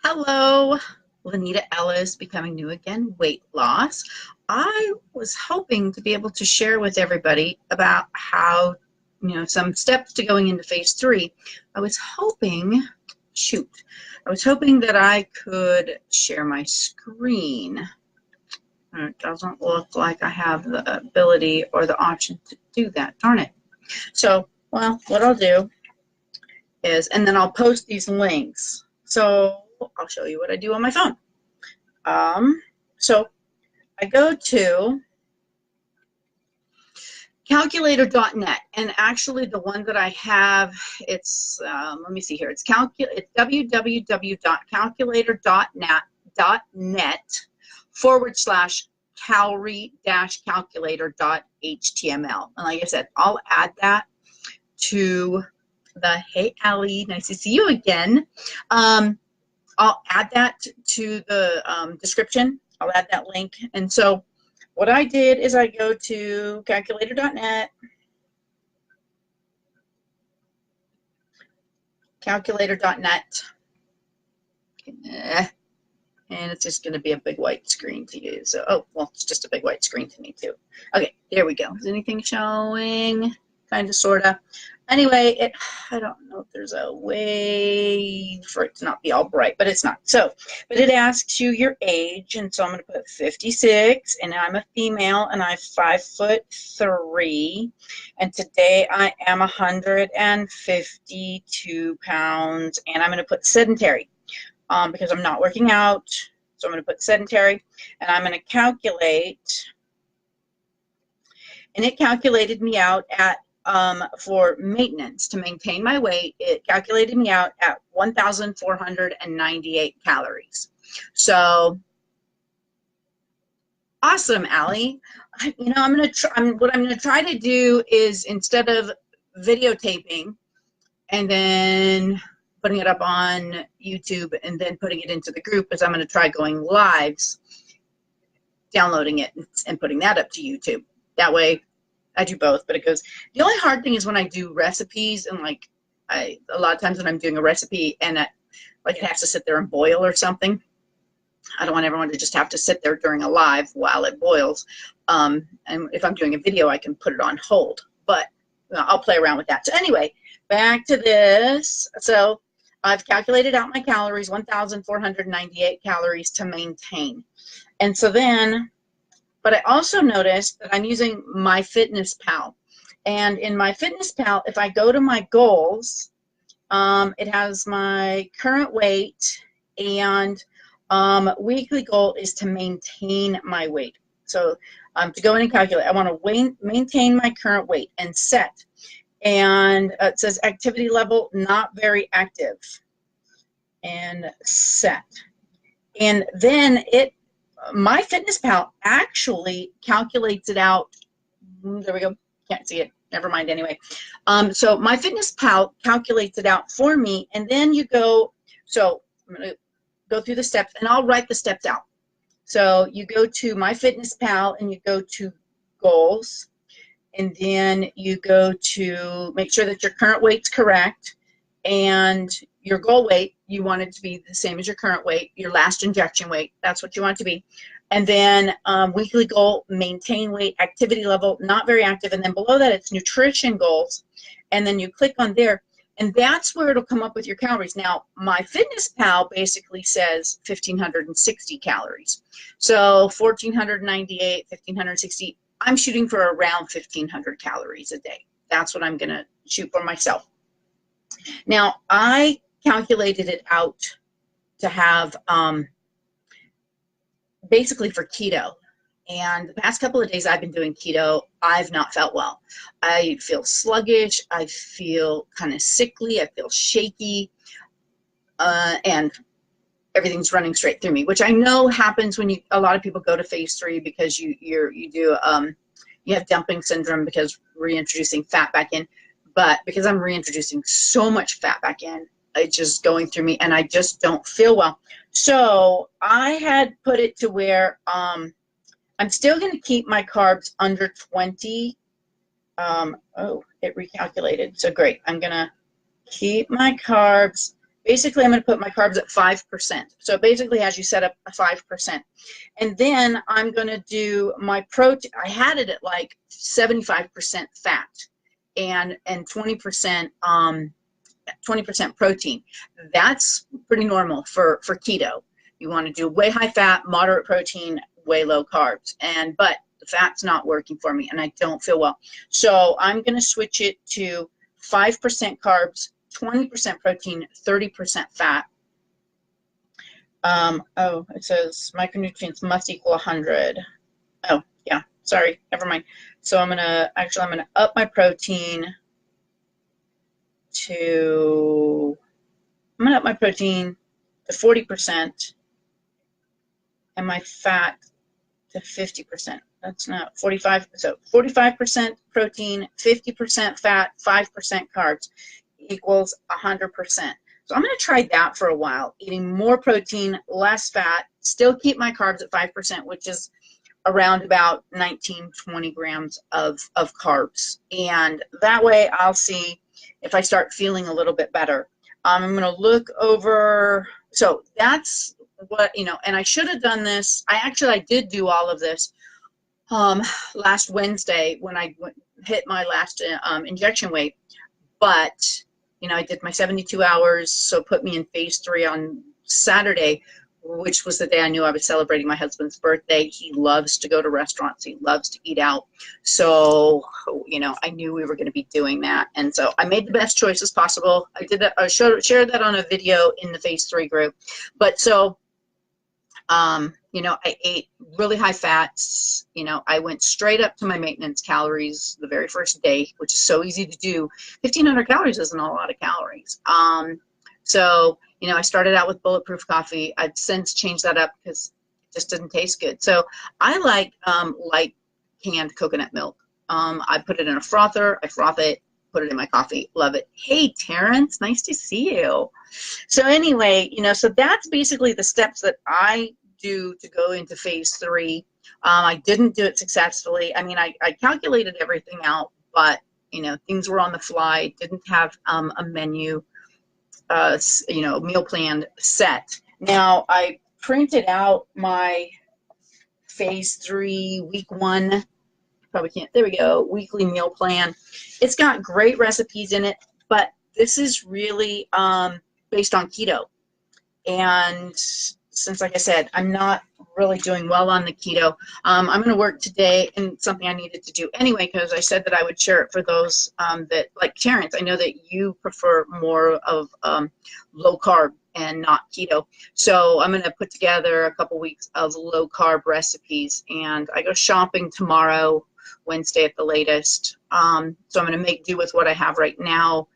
Hello, Lanita Ellis, Becoming New Again, Weight Loss. I was hoping to be able to share with everybody about how, some steps to going into phase 3. I was hoping, I was hoping that I could share my screen. It doesn't look like I have the ability or the option to do that, darn it. So, well, what I'll do is, and then I'll post these links. So I'll show you what I do on my phone. So I go to calculator.net, and actually the one that I have, it's, let me see here, it's www.calculator.net/calorie-calculator.html. And like I said, I'll add that to hey Allie, nice to see you again. I'll add that to the description. I'll add that link. And so what I did is I go to calculator.net, and it's just going to be a big white screen to you. So, oh, well, it's just a big white screen to me too. Okay, there we go. Is anything showing? Kind of, sort of. Anyway, I don't know if there's a way for it to not be all bright, but it's not. So, but it asks you your age, and so I'm going to put 56, and I'm a female, and I'm 5'3", and today I am 152 pounds, and I'm going to put sedentary, because I'm not working out, so I'm going to put sedentary, and I'm going to calculate, and it calculated me out at for maintenance, to maintain my weight, it calculated me out at 1,498 calories. So awesome, Allie. What I'm going to try to do is, instead of videotaping and then putting it up on YouTube and then putting it into the group, is I'm going to try going lives, downloading it and putting that up to YouTube. That way I do both, but it goes. The only hard thing is when I do recipes, and like a lot of times when I'm doing a recipe and like it has to sit there and boil or something. I don't want everyone to just have to sit there during a live while it boils. And if I'm doing a video, I can put it on hold, but I'll play around with that. So anyway, back to this. So I've calculated out my calories, 1,498 calories to maintain. And so then, but I also noticed that I'm using MyFitnessPal. And in MyFitnessPal, if I go to my goals, it has my current weight, and weekly goal is to maintain my weight. So to go in and calculate, I want to maintain my current weight and set. And it says activity level, not very active, and set. And then MyFitnessPal actually calculates it out. There we go. Can't see it. Never mind anyway. So MyFitnessPal calculates it out for me, and then you go. So I'm going to go through the steps, and I'll write the steps out. So you go to MyFitnessPal, and you go to goals, and then you go to make sure that your current weight's correct, and your goal weight, you want it to be the same as your current weight, your last injection weight, that's what you want it to be. And then weekly goal, maintain weight, activity level, not very active, and then below that it's nutrition goals, and then you click on there, and that's where it'll come up with your calories. Now, MyFitnessPal basically says 1,560 calories. So 1,498, 1,560, I'm shooting for around 1,500 calories a day. That's what I'm going to shoot for myself. Now, I calculated it out to have basically for keto. And the past couple of days I've been doing keto, I've not felt well. I feel sluggish. I feel kind of sickly. I feel shaky. And everything's running straight through me, which I know happens when a lot of people go to phase 3 because you have dumping syndrome because reintroducing fat back in. But because I'm reintroducing so much fat back in, it's just going through me, and I just don't feel well. So I had put it to where I'm still going to keep my carbs under 20. Oh, it recalculated. So great. I'm going to keep my carbs basically I'm going to put my carbs at 5%. So it basically has you set up a 5%. And then I'm going to do my protein. I had it at like 75% fat and 20% 20% protein. That's pretty normal for keto. You want to do way high fat, moderate protein, way low carbs. But the fat's not working for me and I don't feel well. So I'm going to switch it to 5% carbs, 20% protein, 30% fat. Oh, it says micronutrients must equal 100. Oh, yeah, sorry, never mind. So I'm going to up my protein to 40% and my fat to 50%. That's not 45. So 45% protein, 50% fat, 5% carbs equals 100%. So I'm going to try that for a while, eating more protein, less fat, still keep my carbs at 5%, which is around about 19, 20 grams of carbs. And that way I'll see if I start feeling a little bit better. I'm going to look over. So that's what, and I should have done this. I did do all of this last Wednesday when I hit my last injection weight. But, I did my 72 hours, so put me in phase 3 on Saturday, which was the day I knew I was celebrating my husband's birthday. He loves to go to restaurants. He loves to eat out. So, I knew we were going to be doing that. And so I made the best choices possible. I did that. I shared that on a video in the phase 3 group. But so, I ate really high fats. I went straight up to my maintenance calories the very first day, which is so easy to do. 1,500 calories isn't a lot of calories. So, I started out with bulletproof coffee. I've since changed that up because it just didn't taste good. So I like light canned coconut milk. I put it in a frother. I froth it, put it in my coffee. Love it. Hey, Terrence, nice to see you. So anyway, so that's basically the steps that I do to go into phase 3. I didn't do it successfully. I mean, I calculated everything out, but, things were on the fly. Didn't have a menu, meal plan set. Now, I printed out my phase 3 week 1, probably can't, there we go, weekly meal plan. It's got great recipes in it, but this is really based on keto. And since, like I said, I'm not really doing well on the keto, I'm going to work today and something I needed to do anyway, because I said that I would share it for those that, like Terrence, I know that you prefer more of low carb and not keto. So I'm going to put together a couple weeks of low carb recipes, and I go shopping tomorrow, Wednesday at the latest. So I'm going to make do with what I have right now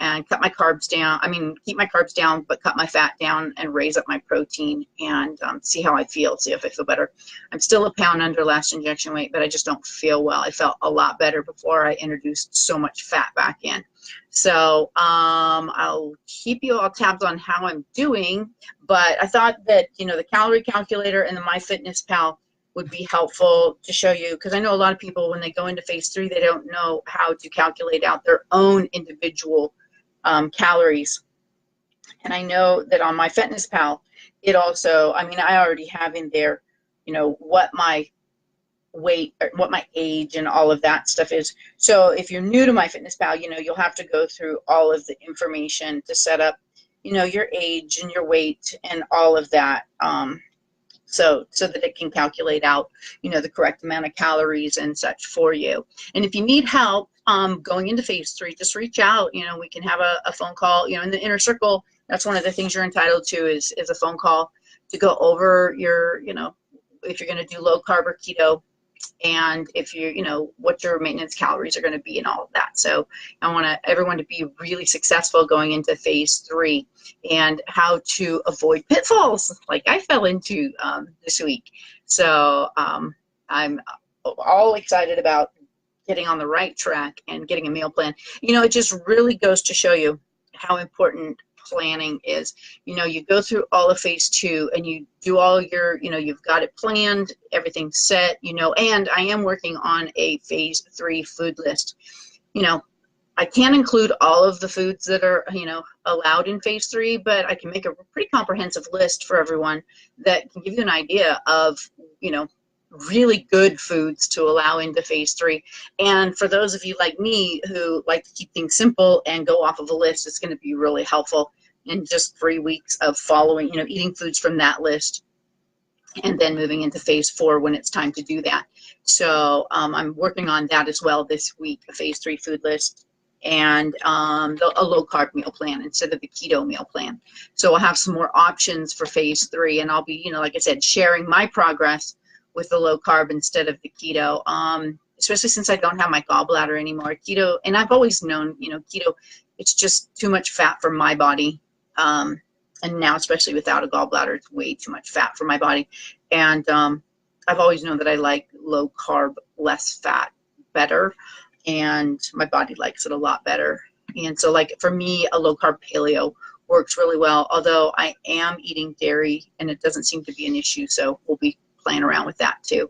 and cut my carbs down. I mean, keep my carbs down, but cut my fat down and raise up my protein and see how I feel, see if I feel better. I'm still a pound under last injection weight, but I just don't feel well. I felt a lot better before I introduced so much fat back in. So I'll keep you all tabs on how I'm doing, but I thought that, the calorie calculator and the MyFitnessPal would be helpful to show you, because I know a lot of people, when they go into phase 3, they don't know how to calculate out their own individual calories. And I know that on MyFitnessPal, it also, I mean, I already have in there, what my weight, or what my age and all of that stuff is. So if you're new to MyFitnessPal, you'll have to go through all of the information to set up, your age and your weight and all of that. So that it can calculate out, the correct amount of calories and such for you. And if you need help going into phase 3, just reach out. We can have a phone call. In the inner circle, that's one of the things you're entitled to is a phone call to go over your, if you're going to do low carb or keto, and if you, what your maintenance calories are going to be and all of that. So I want everyone to be really successful going into phase 3 and how to avoid pitfalls like I fell into this week. So I'm all excited about getting on the right track and getting a meal plan. It just really goes to show you how important planning is. You go through all of phase 2 and you do all your, you've got it planned, everything's set, and I am working on a phase 3 food list. I can't include all of the foods that are, you know, allowed in phase 3, but I can make a pretty comprehensive list for everyone that can give you an idea of, you know, really good foods to allow into phase 3. And for those of you like me who like to keep things simple and go off of a list, it's going to be really helpful in just 3 weeks of following, you know, eating foods from that list, and then moving into phase 4 when it's time to do that. So I'm working on that as well this week, a phase 3 food list, and a low carb meal plan instead of the keto meal plan. So I'll have some more options for phase 3, and I'll be, you know, like I said, sharing my progress with the low carb instead of the keto, especially since I don't have my gallbladder anymore. Keto, and I've always known, you know, keto, it's just too much fat for my body. And now, especially without a gallbladder, it's way too much fat for my body. And I've always known that I like low carb, less fat better, and my body likes it a lot better. And so, like, for me, a low carb paleo works really well, although I am eating dairy and it doesn't seem to be an issue, so we'll be playing around with that too.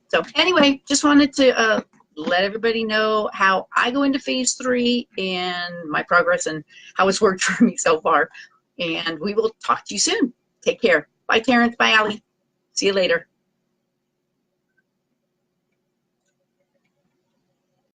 So anyway, just wanted to let everybody know how I go into phase 3 and my progress and how it's worked for me so far. And we will talk to you soon. Take care. Bye, Terrence. Bye, Allie. See you later.